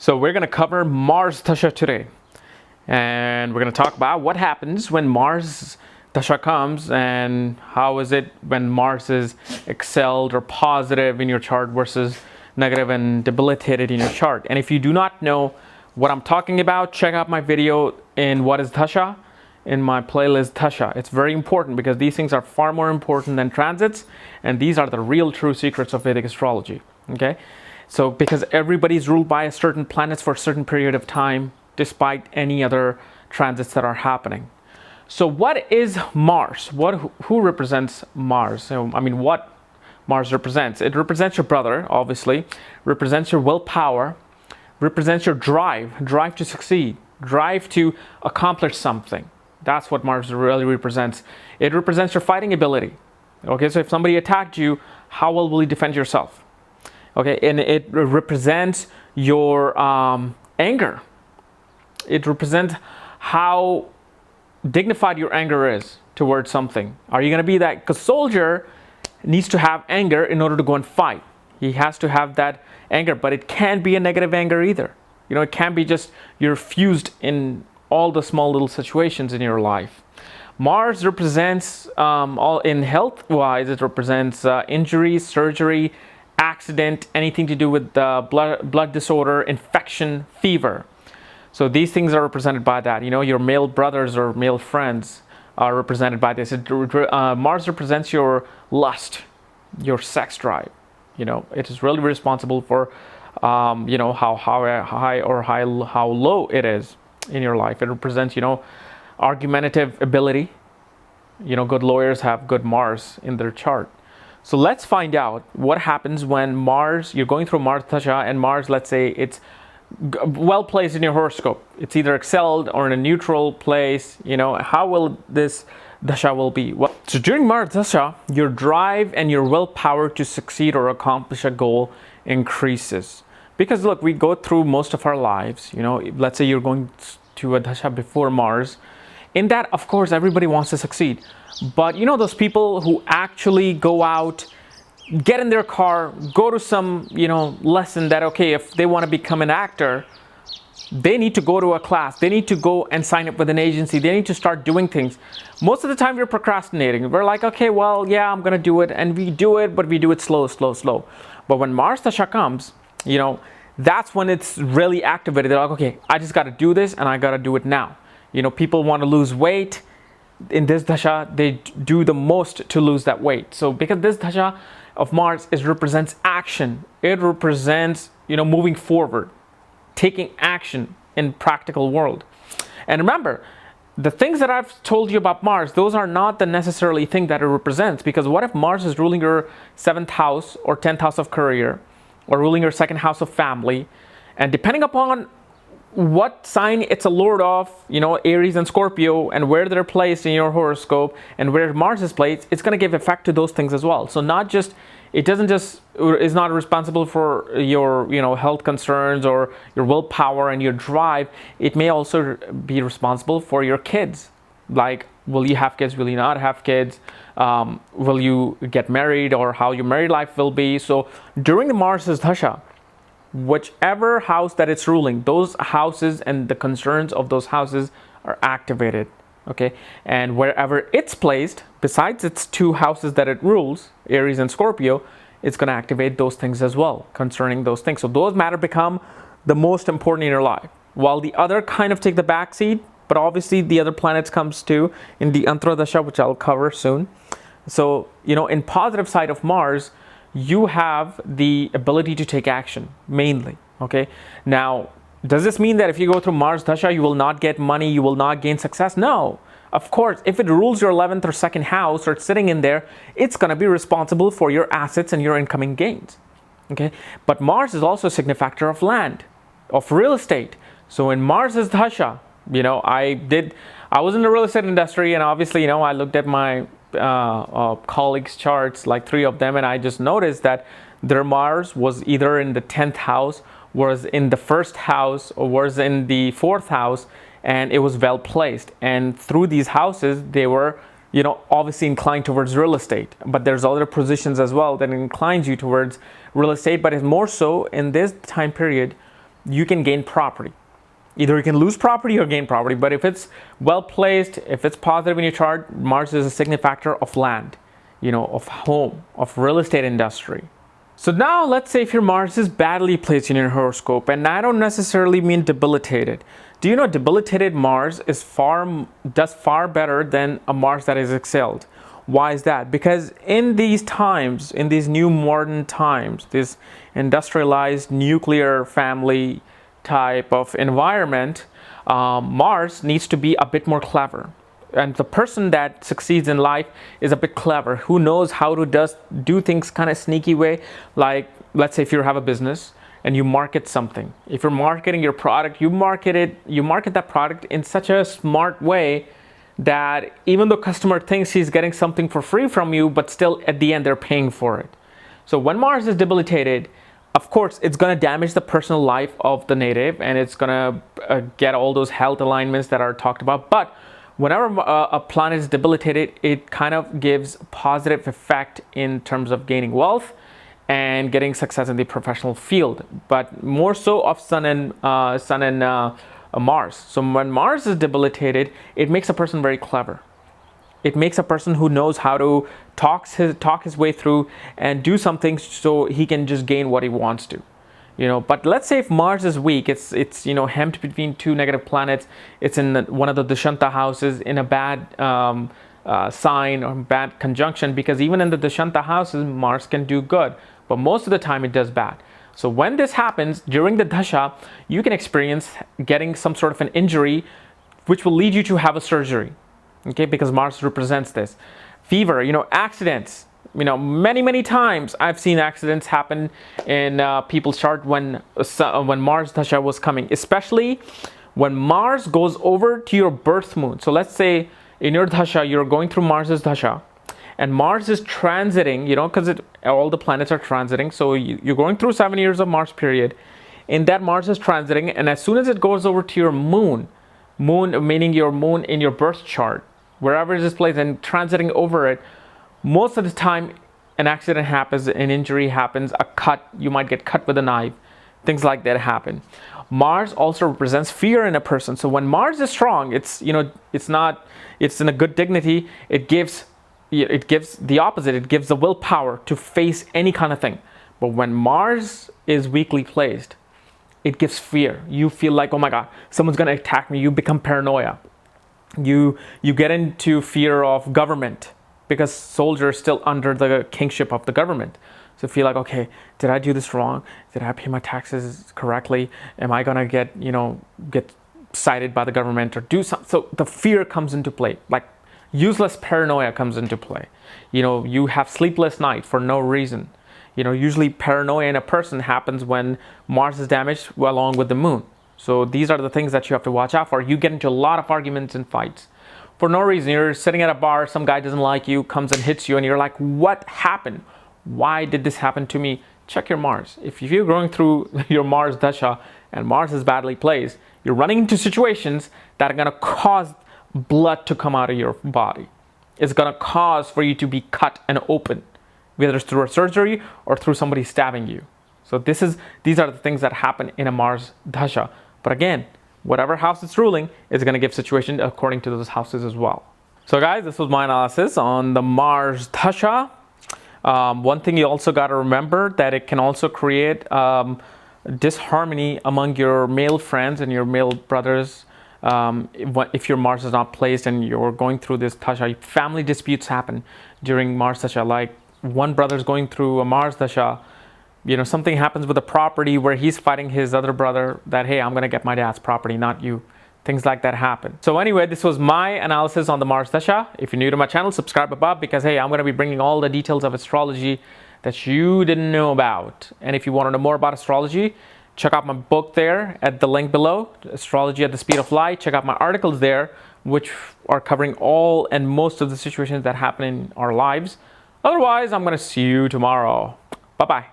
So we're going to cover Mars Dasha today, and we're going to talk about what happens when Mars Dasha comes and how is it when Mars is excelled or positive in your chart versus negative and debilitated in your chart. And if you do not know what I'm talking about, check out my video in What is Dasha in my playlist Dasha. It's very important because these things are far more important than transits, and these are the real true secrets of Vedic astrology. Okay? So because everybody's ruled by a certain planets for a certain period of time, despite any other transits that are happening. So what is Mars? Who represents Mars? So, what Mars represents? It represents your brother, obviously, represents your willpower, represents your drive to succeed, drive to accomplish something. That's what Mars really represents. It represents your fighting ability. Okay, so if somebody attacked you, how well will you defend yourself? Okay, and it represents your anger. It represents how dignified your anger is towards something. Are you going to be that? Because soldier needs to have anger in order to go and fight. He has to have that anger, but it can't be a negative anger either. It can't be just you're fused in all the small little situations in your life. Mars represents, all in health-wise, it represents injury, surgery, accident, anything to do with blood disorder, infection, fever. So these things are represented by that. Your male brothers or male friends are represented by this. Mars represents your lust, your sex drive. It is really responsible for, how high or how low it is in your life. It represents, argumentative ability. Good lawyers have good Mars in their chart. So let's find out what happens when Mars, you're going through Mars Dasha, and Mars, let's say it's well placed in your horoscope. It's either excelled or in a neutral place. How will this Dasha will be? Well, so during Mars Dasha, your drive and your willpower to succeed or accomplish a goal increases. Because look, we go through most of our lives, let's say you're going to a Dasha before Mars. In that, of course, everybody wants to succeed. But those people who actually go out, get in their car, go to some, lesson that, okay, if they want to become an actor, they need to go to a class. They need to go and sign up with an agency. They need to start doing things. Most of the time, we're procrastinating. We're like, okay, well, yeah, I'm going to do it. And we do it, but we do it slow. But when Mars Dasha comes, that's when it's really activated. They're like, okay, I just got to do this, and I got to do it now. People want to lose weight. In this Dasha, they do the most to lose that weight. So because this Dasha of Mars represents action, it represents, moving forward, taking action in practical world. And remember, the things that I've told you about Mars, those are not the necessarily thing that it represents. Because what if Mars is ruling your 7th house or 10th house of career, or ruling your 2nd house of family, and depending upon what sign it's a lord of, Aries and Scorpio, and where they're placed in your horoscope and where Mars is placed, it's going to give effect to those things as well. So is not responsible for your, health concerns or your willpower and your drive. It may also be responsible for your kids. Like, will you have kids? Will you not have kids? Will you get married, or how your married life will be? So during the Mars Dasha, whichever house that it's ruling, those houses and the concerns of those houses are activated. Okay, and wherever it's placed, besides its 2 houses that it rules, Aries and Scorpio, it's going to activate those things as well concerning those things. So those matter become the most important in your life, while the other kind of take the back seat. But obviously the other planets comes too in the Antradasha, which I'll cover soon. So in positive side of Mars, you have the ability to take action, mainly. Okay, now, does this mean that if you go through Mars Dasha, you will not get money, you will not gain success? No. Of course, if it rules your 11th or 2nd house, or it's sitting in there, it's going to be responsible for your assets and your incoming gains. Okay, but Mars is also a signifactor of land, of real estate. So in Mars' Dasha, I was in the real estate industry, and obviously, I looked at my colleagues' charts, like 3 of them, and I just noticed that their Mars was either in the 10th house, was in the 1st house, or was in the 4th house, and it was well placed. And through these houses, they were, obviously inclined towards real estate. But there's other positions as well that inclines you towards real estate, but it's more so in this time period you can gain property. Either you can lose property or gain property. But if it's well placed, if it's positive in your chart, Mars is a signifactor of land, of home, of real estate industry. So now let's say if your Mars is badly placed in your horoscope, and I don't necessarily mean debilitated. Do you know debilitated Mars does far better than a Mars that is excelled? Why is that? Because in these times, in these new modern times, this industrialized nuclear family type of environment, Mars needs to be a bit more clever. And the person that succeeds in life is a bit clever, who knows how to do things kind of sneaky way. Like, let's say if you have a business and you market something. If you're marketing your product, you market that product in such a smart way that even though customer thinks he's getting something for free from you, but still at the end they're paying for it. So when Mars is debilitated, of course, it's going to damage the personal life of the native, and it's going to get all those health alignments that are talked about. But whenever a planet is debilitated, it kind of gives positive effect in terms of gaining wealth and getting success in the professional field, but more so of Sun and Mars. So when Mars is debilitated, it makes a person very clever. It makes a person who knows how to talk his way through and do something so he can just gain what he wants to. But let's say if Mars is weak, it's hemmed between two negative planets. It's in one of the Dashanta houses in a bad sign or bad conjunction, because even in the Dashanta houses, Mars can do good, but most of the time it does bad. So when this happens during the Dasha, you can experience getting some sort of an injury, which will lead you to have a surgery. Okay, because Mars represents this. Fever, accidents. Many times I've seen accidents happen in people's chart when Mars Dasha was coming, especially when Mars goes over to your birth moon. So let's say in your Dasha, you're going through Mars's Dasha, and Mars is transiting, because all the planets are transiting. So you're going through 7 years of Mars period. In that, Mars is transiting, and as soon as it goes over to your moon meaning your moon in your birth chart, wherever it is placed, and transiting over it, most of the time an accident happens, an injury happens, a cut, you might get cut with a knife, things like that happen. Mars also represents fear in a person. So when Mars is strong, it's in a good dignity. It gives the opposite. It gives the willpower to face any kind of thing. But when Mars is weakly placed, it gives fear. You feel like, oh my God, someone's going to attack me. You become paranoia. You get into fear of government, because soldiers are still under the kingship of the government. So feel like, okay, did I do this wrong? Did I pay my taxes correctly? Am I gonna get cited by the government or do something? So the fear comes into play, like useless paranoia comes into play. You have sleepless night for no reason. Usually paranoia in a person happens when Mars is damaged along with the moon. So these are the things that you have to watch out for. You get into a lot of arguments and fights for no reason. You're sitting at a bar, some guy doesn't like you, comes and hits you, and you're like, what happened? Why did this happen to me? Check your Mars. If you're going through your Mars Dasha and Mars is badly placed, you're running into situations that are going to cause blood to come out of your body. It's going to cause for you to be cut and open, whether it's through a surgery or through somebody stabbing you. So these are the things that happen in a Mars Dasha. But again, whatever house it's ruling is going to give situation according to those houses as well. So guys, this was my analysis on the Mars Dasha. One thing you also got to remember, that it can also create disharmony among your male friends and your male brothers. If your Mars is not placed and you're going through this Dasha, family disputes happen during Mars Dasha. Like one brother's going through a Mars Dasha, something happens with a property where he's fighting his other brother that, hey, I'm going to get my dad's property, not you. Things like that happen. So anyway, this was my analysis on the Mars Dasha. If you're new to my channel, subscribe above, because hey, I'm going to be bringing all the details of astrology that you didn't know about. And if you want to know more about astrology, check out my book there at the link below, Astrology at the Speed of Light. Check out my articles there, which are covering all and most of the situations that happen in our lives. Otherwise, I'm going to see you tomorrow. Bye-bye.